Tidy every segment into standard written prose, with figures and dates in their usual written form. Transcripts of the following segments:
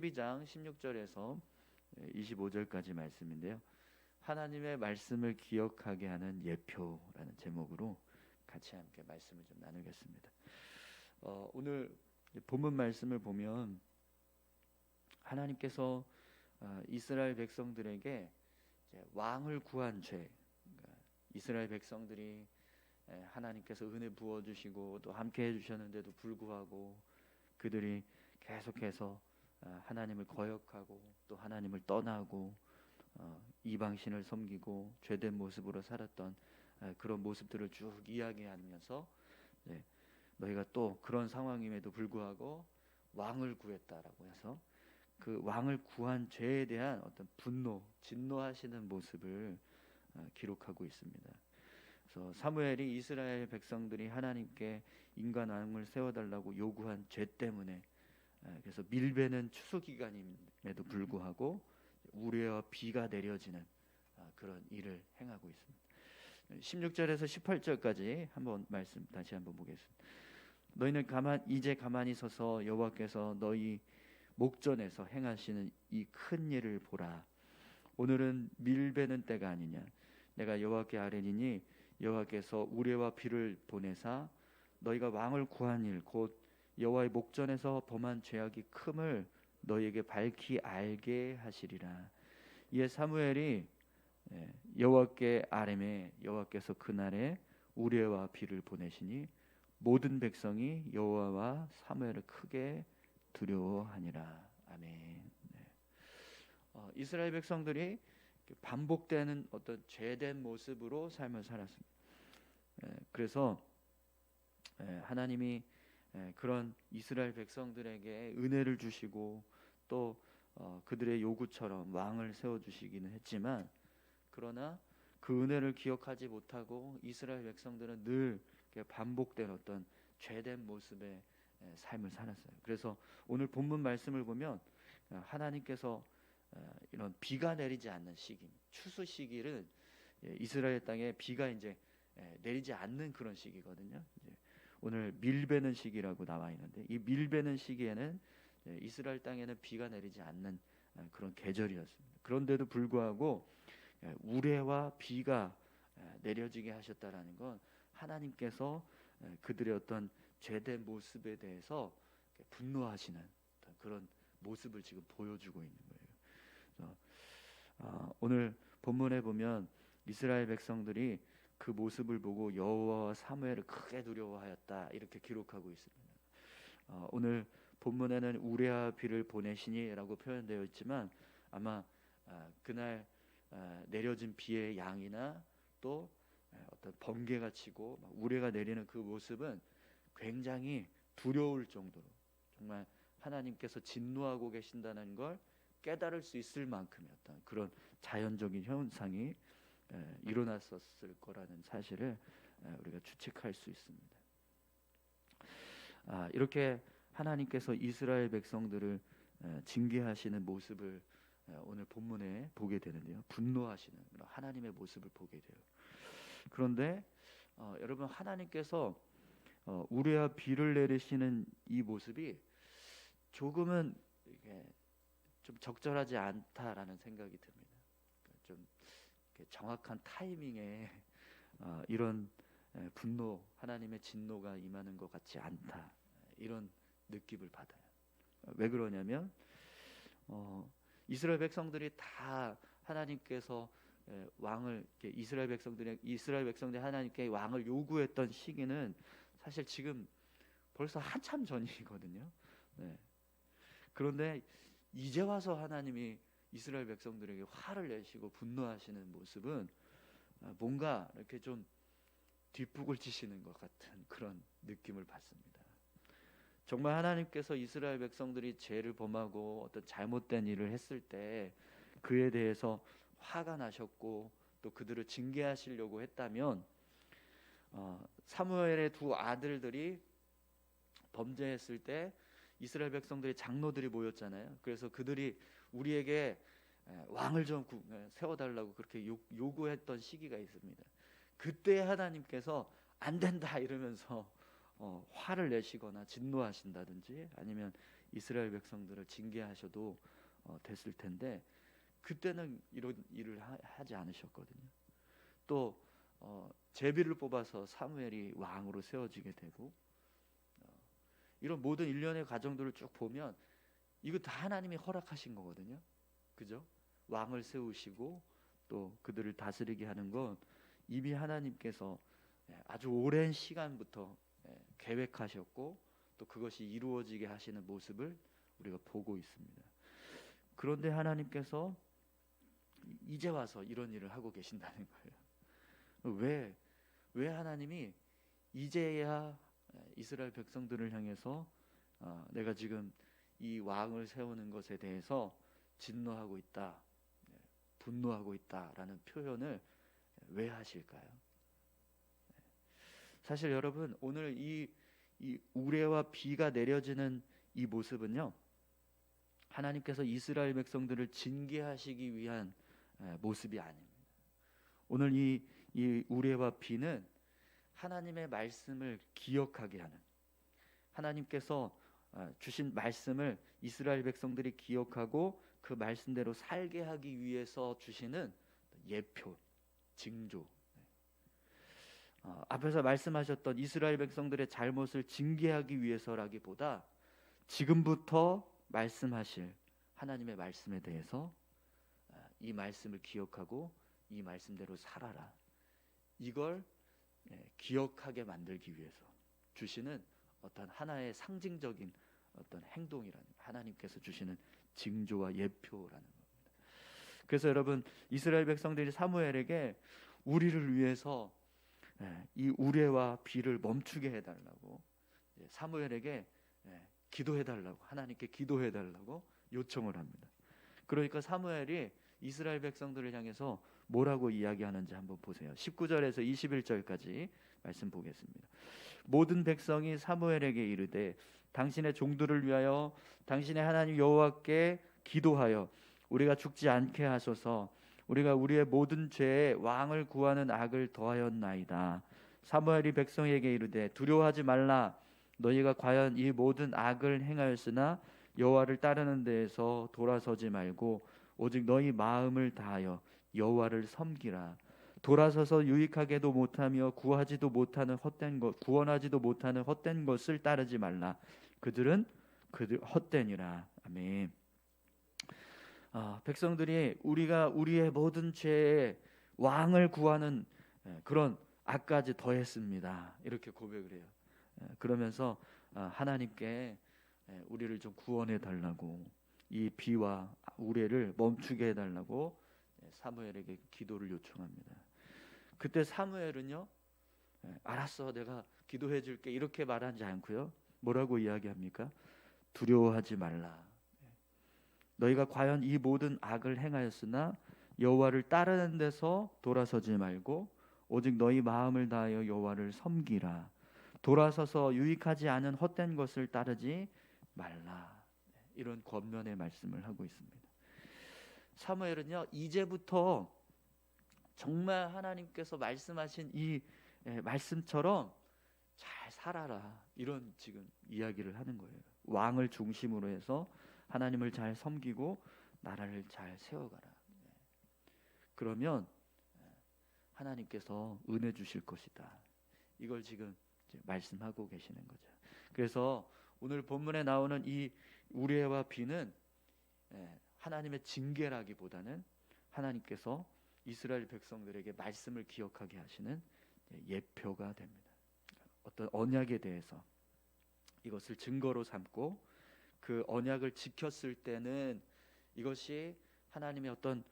12장 16절에서 25절까지 말씀인데요. 하나님의 말씀을 기억하게 하는 예표라는 제목으로 같이 함께 말씀을 좀 나누겠습니다. 오늘 본문 말씀을 보면 하나님께서 이스라엘 백성들에게 왕을 구한 죄, 그러니까 이스라엘 백성들이 하나님께서 은혜 부어주시고 또 함께 해주셨는데도 불구하고 그들이 계속해서 하나님을 거역하고 또 하나님을 떠나고 이방신을 섬기고 죄된 모습으로 살았던 그런 모습들을 쭉 이야기하면서 너희가 또 그런 상황임에도 불구하고 왕을 구했다라고 해서 그 왕을 구한 죄에 대한 어떤 분노, 진노하시는 모습을 기록하고 있습니다. 그래서 사무엘이 이스라엘 백성들이 하나님께 인간 왕을 세워달라고 요구한 죄 때문에 그래서 밀베는 추수 기간임에도 불구하고 우레와 비가 내려지는 그런 일을 행하고 있습니다. 16절에서 18절까지 한번 말씀 다시 한번 보겠습니다. 너희는 이제 가만히 서서 여호와께서 너희 목전에서 행하시는 이 큰 일을 보라. 오늘은 밀베는 때가 아니냐. 내가 여호와께 아뢰니니 여호와께서 우레와 비를 보내사 너희가 왕을 구한 일 곧 여호와의 목전에서 범한 죄악이 큼을 너희에게 밝히 알게 하시리라. 이에 사무엘이 여호와께 아뢰매 여호와께서 그날에 우레와 비를 보내시니 모든 백성이 여호와와 사무엘을 크게 두려워하니라. 아멘. 이스라엘 백성들이 반복되는 어떤 죄된 모습으로 삶을 살았습니다. 그래서 하나님이 그런 이스라엘 백성들에게 은혜를 주시고 또 그들의 요구처럼 왕을 세워주시기는 했지만 그러나 그 은혜를 기억하지 못하고 이스라엘 백성들은 늘 반복된 어떤 죄된 모습의 삶을 살았어요. 그래서 오늘 본문 말씀을 보면 하나님께서 이런 비가 내리지 않는 시기, 추수 시기를 이스라엘 땅에 비가 이제 내리지 않는 그런 시기거든요. 오늘 밀베는 시기라고 나와 있는데 이 밀베는 시기에는 이스라엘 땅에는 비가 내리지 않는 그런 계절이었습니다. 그런데도 불구하고 우레와 비가 내려지게 하셨다라는 건 하나님께서 그들의 어떤 죄된 모습에 대해서 분노하시는 그런 모습을 지금 보여주고 있는 거예요. 오늘 본문에 보면 이스라엘 백성들이 그 모습을 보고 여호와와 사무엘을 크게 두려워하였다 이렇게 기록하고 있습니다. 오늘 본문에는 우레와 비를 보내시니라고 표현되어 있지만 아마 그날 내려진 비의 양이나 또 어떤 번개가 치고 우레가 내리는 그 모습은 굉장히 두려울 정도로 정말 하나님께서 진노하고 계신다는 걸 깨달을 수 있을 만큼의 어떤 그런 자연적인 현상이 일어났었을 거라는 사실을 우리가 추측할 수 있습니다. 이렇게 하나님께서 이스라엘 백성들을 징계하시는 모습을 오늘 본문에 보게 되는데요. 분노하시는 하나님의 모습을 보게 돼요. 그런데 여러분 하나님께서 우레와 비를 내리시는 이 모습이 조금은 이게 좀 적절하지 않다라는 생각이 듭니다. 좀 정확한 타이밍에 이런 분노, 하나님의 진노가 임하는 것 같지 않다 이런 느낌을 받아요. 왜 그러냐면 이스라엘 백성들이 다 하나님께서 왕을 이스라엘 백성들이 하나님께 왕을 요구했던 시기는 사실 지금 벌써 한참 전이거든요. 그런데 이제 와서 하나님이 이스라엘 백성들에게 화를 내시고 분노하시는 모습은 뭔가 이렇게 좀 뒷북을 치시는 것 같은 그런 느낌을 받습니다. 정말 하나님께서 이스라엘 백성들이 죄를 범하고 어떤 잘못된 일을 했을 때 그에 대해서 화가 나셨고 또 그들을 징계하시려고 했다면 사무엘의 두 아들들이 범죄했을 때 이스라엘 백성들의 장로들이 모였잖아요. 그래서 그들이 우리에게 왕을 좀 세워달라고 그렇게 요구했던 시기가 있습니다. 그때 하나님께서 안 된다 이러면서 화를 내시거나 진노하신다든지 아니면 이스라엘 백성들을 징계하셔도 됐을 텐데 그때는 이런 일을 하지 않으셨거든요. 또 제비를 뽑아서 사무엘이 왕으로 세워지게 되고 이런 모든 일련의 과정들을 쭉 보면 이거 다 하나님이 허락하신 거거든요. 그죠? 왕을 세우시고 또 그들을 다스리게 하는 건 이미 하나님께서 아주 오랜 시간부터 계획하셨고 또 그것이 이루어지게 하시는 모습을 우리가 보고 있습니다. 그런데 하나님께서 이제 와서 이런 일을 하고 계신다는 거예요. 왜 하나님이 이제야 이스라엘 백성들을 향해서 내가 지금 이 왕을 세우는 것에 대해서 진노하고 있다, 분노하고 있다라는 표현을 왜 하실까요? 사실 여러분 오늘 이 우레와 비가 내려지는 이 모습은요, 하나님께서 이스라엘 백성들을 징계하시기 위한 모습이 아닙니다. 오늘 이 우레와 비는 하나님의 말씀을 기억하게 하는, 하나님께서 주신 말씀을 이스라엘 백성들이 기억하고 그 말씀대로 살게 하기 위해서 주시는 예표, 징조. 앞에서 말씀하셨던 이스라엘 백성들의 잘못을 징계하기 위해서라기보다 지금부터 말씀하실 하나님의 말씀에 대해서 이 말씀을 기억하고 이 말씀대로 살아라, 이걸 기억하게 만들기 위해서 주시는 어떤 하나의 상징적인 어떤 행동이라는, 하나님께서 주시는 징조와 예표라는 겁니다. 그래서 여러분 이스라엘 백성들이 사무엘에게 우리를 위해서 이 우레와 비를 멈추게 해달라고 사무엘에게 기도해달라고, 하나님께 기도해달라고 요청을 합니다. 그러니까 사무엘이 이스라엘 백성들을 향해서 뭐라고 이야기하는지 한번 보세요. 19절에서 21절까지 말씀 보겠습니다. 모든 백성이 사무엘에게 이르되 당신의 종들을 위하여 당신의 하나님 여호와께 기도하여 우리가 죽지 않게 하소서. 우리가 우리의 모든 죄에 왕을 구하는 악을 더하였나이다. 사무엘이 백성에게 이르되 두려워하지 말라. 너희가 과연 이 모든 악을 행하였으나 여호와를 따르는 데에서 돌아서지 말고 오직 너희 마음을 다하여 여호와를 섬기라. 돌아서서 유익하게도 못하며 구원하지도 못하는 헛된 것을 따르지 말라. 그들 헛되니라. 아멘. 백성들이 우리가 우리의 모든 죄에 왕을 구하는 그런 악까지 더했습니다. 이렇게 고백을 해요. 그러면서 하나님께 우리를 좀 구원해 달라고, 이 비와 우레를 멈추게 해달라고 사무엘에게 기도를 요청합니다. 그때 사무엘은요, 알았어, 내가 기도해 줄게, 이렇게 말하지 않고요, 뭐라고 이야기합니까? 두려워하지 말라. 너희가 과연 이 모든 악을 행하였으나 여호와를 따르는 데서 돌아서지 말고 오직 너희 마음을 다하여 여호와를 섬기라. 돌아서서 유익하지 않은 헛된 것을 따르지 말라. 이런 권면의 말씀을 하고 있습니다. 사무엘은요, 이제부터 정말 하나님께서 말씀하신 이 말씀처럼 잘 살아라, 이런 지금 이야기를 하는 거예요. 왕을 중심으로 해서 하나님을 잘 섬기고 나라를 잘 세워가라. 그러면 하나님께서 은혜 주실 것이다. 이걸 지금 말씀하고 계시는 거죠. 그래서 오늘 본문에 나오는 이 우레와 비는 하나님의 징계라기보다는 하나님께서 이스라엘 백성들에게 말씀을 기억하게 하시는 예표가 됩니다. 어떤 언약에 대해서 이것을 증거로 삼고 그 언약을 지켰을 때는 이것이 하나님의 어떤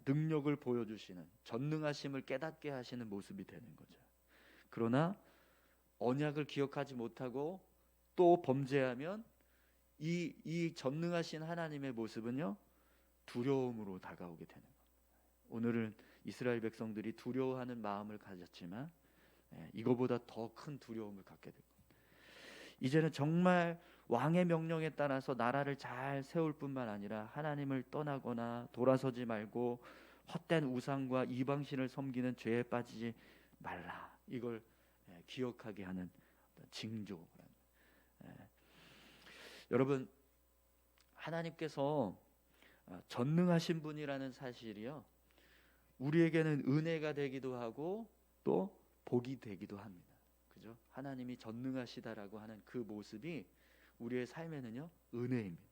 능력을 보여주시는, 전능하심을 깨닫게 하시는 모습이 되는 거죠. 그러나 언약을 기억하지 못하고 또 범죄하면 이 전능하신 하나님의 모습은요, 두려움으로 다가오게 되는 겁니다. 오늘은 이스라엘 백성들이 두려워하는 마음을 가졌지만 이거보다 더 큰 두려움을 갖게 될 겁니다. 이제는 정말 왕의 명령에 따라서 나라를 잘 세울 뿐만 아니라 하나님을 떠나거나 돌아서지 말고 헛된 우상과 이방신을 섬기는 죄에 빠지지 말라. 이걸 기억하게 하는 징조. 여러분, 하나님께서 전능하신 분이라는 사실이요, 우리에게는 은혜가 되기도 하고 또 복이 되기도 합니다. 그죠? 하나님이 전능하시다라고 하는 그 모습이 우리의 삶에는요 은혜입니다.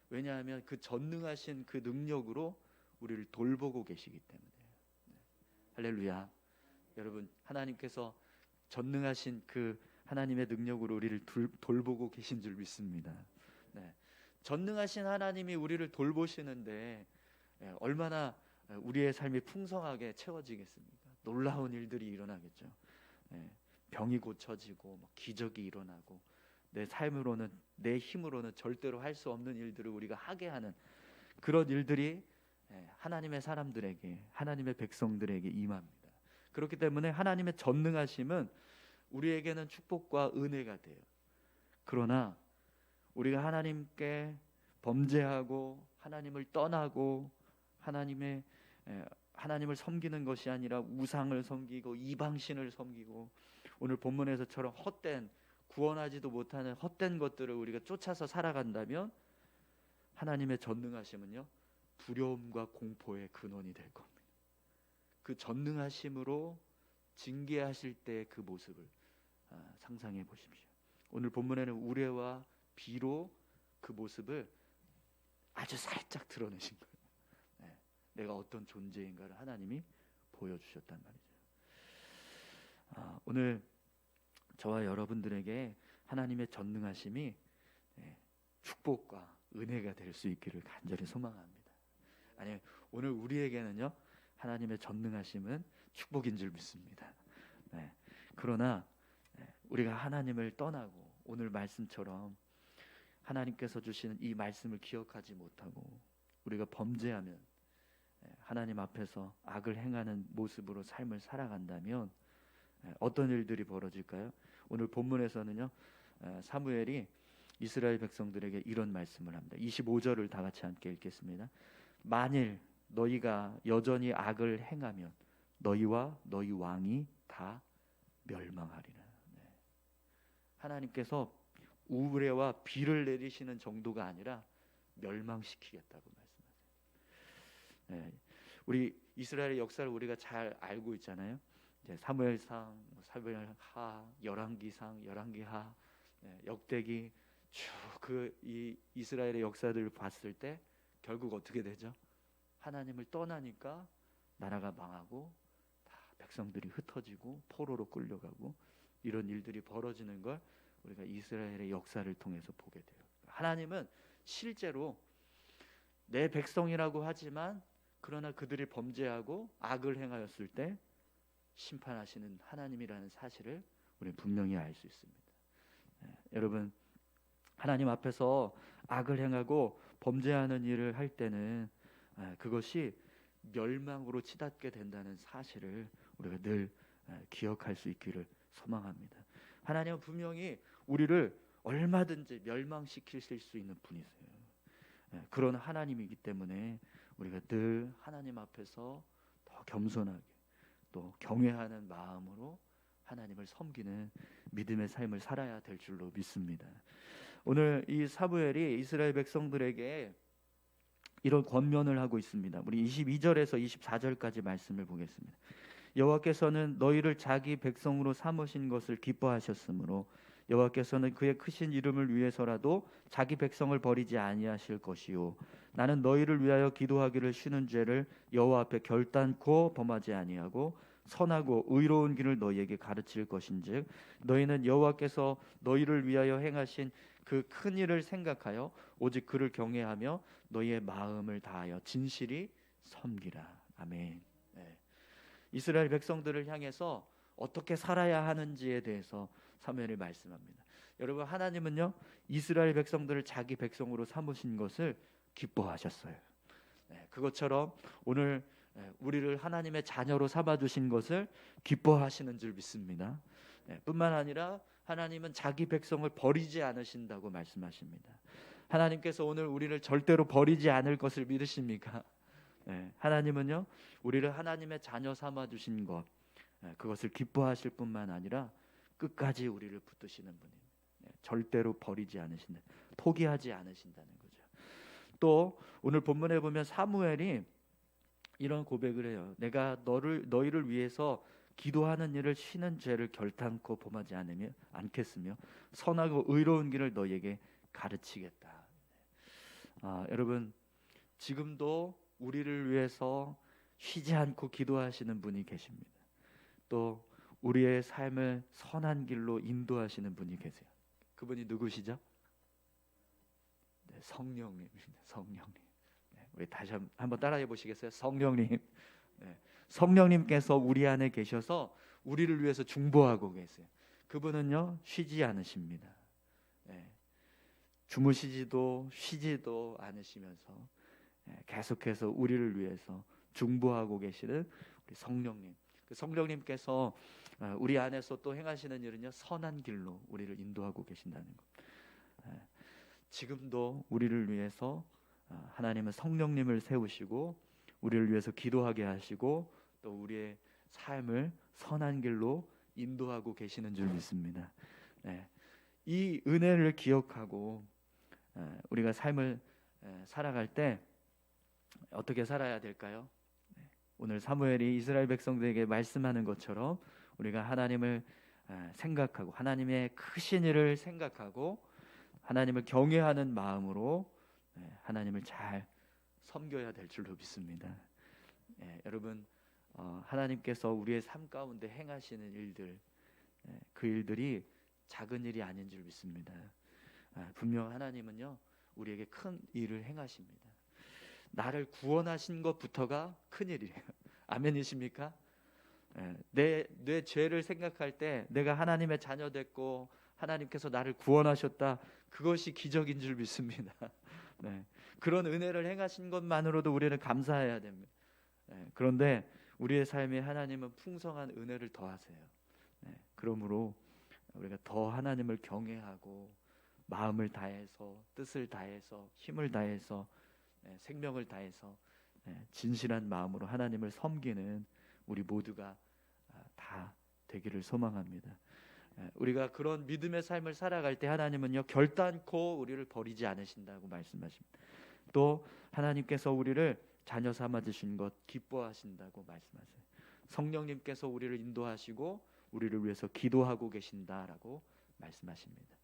왜냐하면 그 전능하신 그 능력으로 우리를 돌보고 계시기 때문에요. 네. 할렐루야. 여러분, 하나님께서 전능하신 그 하나님의 능력으로 우리를 돌보고 계신 줄 믿습니다. 네. 전능하신 하나님이 우리를 돌보시는데 얼마나 우리의 삶이 풍성하게 채워지겠습니까? 놀라운 일들이 일어나겠죠. 병이 고쳐지고 기적이 일어나고 내 삶으로는, 내 힘으로는 절대로 할 수 없는 일들을 우리가 하게 하는 그런 일들이 하나님의 사람들에게, 하나님의 백성들에게 임합니다. 그렇기 때문에 하나님의 전능하심은 우리에게는 축복과 은혜가 돼요. 그러나 우리가 하나님께 범죄하고 하나님을 떠나고 하나님을 섬기는 것이 아니라 우상을 섬기고 이방신을 섬기고 오늘 본문에서처럼 헛된, 구원하지도 못하는 헛된 것들을 우리가 쫓아서 살아간다면 하나님의 전능하심은요 두려움과 공포의 근원이 될 겁니다. 그 전능하심으로 징계하실 때 그 모습을 상상해 보십시오. 오늘 본문에는 우레와 비로 그 모습을 아주 살짝 드러내신 거예요. 내가 어떤 존재인가를 하나님이 보여주셨단 말이죠. 오늘 저와 여러분들에게 하나님의 전능하심이 축복과 은혜가 될 수 있기를 간절히 소망합니다. 아니, 오늘 우리에게는요 하나님의 전능하심은 축복인 줄 믿습니다. 그러나 우리가 하나님을 떠나고 오늘 말씀처럼 하나님께서 주시는 이 말씀을 기억하지 못하고 우리가 범죄하면, 하나님 앞에서 악을 행하는 모습으로 삶을 살아간다면 어떤 일들이 벌어질까요? 오늘 본문에서는요 사무엘이 이스라엘 백성들에게 이런 말씀을 합니다. 25절을 다 같이 함께 읽겠습니다. 만일 너희가 여전히 악을 행하면 너희와 너희 왕이 다 멸망하리라. 하나님께서 우레와 비를 내리시는 정도가 아니라 멸망시키겠다고 말씀하세요. 우리 이스라엘의 역사를 우리가 잘 알고 있잖아요. 사무엘상, 사무엘하, 열왕기상, 열왕기하, 역대기 쭉 이 이스라엘의 역사들을 봤을 때 결국 어떻게 되죠? 하나님을 떠나니까 나라가 망하고 다 백성들이 흩어지고 포로로 끌려가고 이런 일들이 벌어지는 걸 우리가 이스라엘의 역사를 통해서 보게 돼요. 하나님은 실제로 내 백성이라고 하지만 그러나 그들이 범죄하고 악을 행하였을 때 심판하시는 하나님이라는 사실을 우리는 분명히 알 수 있습니다. 여러분, 하나님 앞에서 악을 행하고 범죄하는 일을 할 때는 그것이 멸망으로 치닫게 된다는 사실을 우리가 늘 기억할 수 있기를 소망합니다. 하나님은 분명히 우리를 얼마든지 멸망시킬 수 있는 분이세요. 그런 하나님이기 때문에 우리가 늘 하나님 앞에서 더 겸손하게 또 경외하는 마음으로 하나님을 섬기는 믿음의 삶을 살아야 될 줄로 믿습니다. 오늘 이 사무엘이 이스라엘 백성들에게 이런 권면을 하고 있습니다. 우리 22절에서 24절까지 말씀을 보겠습니다. 여호와께서는 너희를 자기 백성으로 삼으신 것을 기뻐하셨으므로 여호와께서는 그의 크신 이름을 위해서라도 자기 백성을 버리지 아니하실 것이요 나는 너희를 위하여 기도하기를 쉬는 죄를 여호와 앞에 결단코 범하지 아니하고 선하고 의로운 길을 너희에게 가르칠 것인즉 너희는 여호와께서 너희를 위하여 행하신 그 큰 일을 생각하여 오직 그를 경외하며 너희의 마음을 다하여 진실이 섬기라. 아멘. 이스라엘 백성들을 향해서 어떻게 살아야 하는지에 대해서 사무엘이 말씀합니다. 여러분, 하나님은요 이스라엘 백성들을 자기 백성으로 삼으신 것을 기뻐하셨어요. 그것처럼 오늘 우리를 하나님의 자녀로 삼아주신 것을 기뻐하시는 줄 믿습니다. 뿐만 아니라 하나님은 자기 백성을 버리지 않으신다고 말씀하십니다. 하나님께서 오늘 우리를 절대로 버리지 않을 것을 믿으십니까? 하나님은요 우리를 하나님의 자녀 삼아주신 것, 그것을 기뻐하실 뿐만 아니라 끝까지 우리를 붙드시는 분입니다. 절대로 버리지 않으신다, 포기하지 않으신다는 거죠. 또 오늘 본문에 보면 사무엘이 이런 고백을 해요. 내가 너희를 위해서 기도하는 일을 쉬는 죄를 결탄코 범하지 않겠으며 선하고 의로운 길을 너희에게 가르치겠다. 여러분, 지금도 우리를 위해서 쉬지 않고 기도하시는 분이 계십니다. 또 우리의 삶을 선한 길로 인도하시는 분이 계세요. 그분이 누구시죠? 네, 성령님입니다. 성령님. 네, 우리 다시 한번 따라해 보시겠어요? 성령님. 네, 성령님께서 우리 안에 계셔서 우리를 위해서 중보하고 계세요. 그분은요, 쉬지 않으십니다. 네, 주무시지도 쉬지도 않으시면서 계속해서 우리를 위해서 중보하고 계시는 우리 성령님. 그 성령님께서 우리 안에서 또 행하시는 일은요, 선한 길로 우리를 인도하고 계신다는 것. 지금도 우리를 위해서 하나님은 성령님을 세우시고 우리를 위해서 기도하게 하시고 또 우리의 삶을 선한 길로 인도하고 계시는 줄 믿습니다. 이 은혜를 기억하고 우리가 삶을 살아갈 때 어떻게 살아야 될까요? 오늘 사무엘이 이스라엘 백성들에게 말씀하는 것처럼 우리가 하나님을 생각하고 하나님의 크신 일을 생각하고 하나님을 경외하는 마음으로 하나님을 잘 섬겨야 될 줄로 믿습니다. 여러분, 하나님께서 우리의 삶 가운데 행하시는 일들, 그 일들이 작은 일이 아닌 줄 믿습니다. 분명 하나님은요, 우리에게 큰 일을 행하십니다. 나를 구원하신 것부터가 큰 일이에요. 아멘이십니까? 내 죄를 생각할 때 내가 하나님의 자녀 됐고 하나님께서 나를 구원하셨다, 그것이 기적인 줄 믿습니다. 그런 은혜를 행하신 것만으로도 우리는 감사해야 됩니다. 그런데 우리의 삶에 하나님은 풍성한 은혜를 더하세요. 그러므로 우리가 더 하나님을 경외하고 마음을 다해서 뜻을 다해서 힘을 다해서 생명을 다해서 진실한 마음으로 하나님을 섬기는 우리 모두가 다 되기를 소망합니다. 우리가 그런 믿음의 삶을 살아갈 때 하나님은요, 결단코 우리를 버리지 않으신다고 말씀하십니다. 또 하나님께서 우리를 자녀 삼아 주신 것 기뻐하신다고 말씀하세요. 성령님께서 우리를 인도하시고 우리를 위해서 기도하고 계신다라고 말씀하십니다.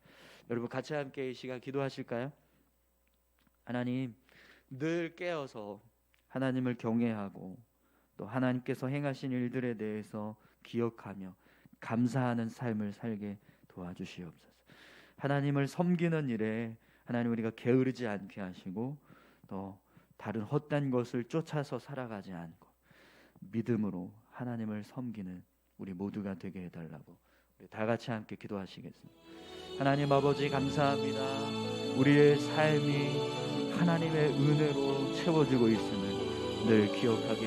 여러분, 같이 함께 이 시간 기도하실까요? 하나님, 늘 깨어서 하나님을 경외하고 또 하나님께서 행하신 일들에 대해서 기억하며 감사하는 삶을 살게 도와주시옵소서. 하나님을 섬기는 일에 하나님 우리가 게으르지 않게 하시고 또 다른 헛된 것을 쫓아서 살아가지 않고 믿음으로 하나님을 섬기는 우리 모두가 되게 해달라고 우리 다 같이 함께 기도하시겠습니다. 하나님 아버지, 감사합니다. 우리의 삶이 하나님의 은혜로 채워지고 있음을 늘 기억하게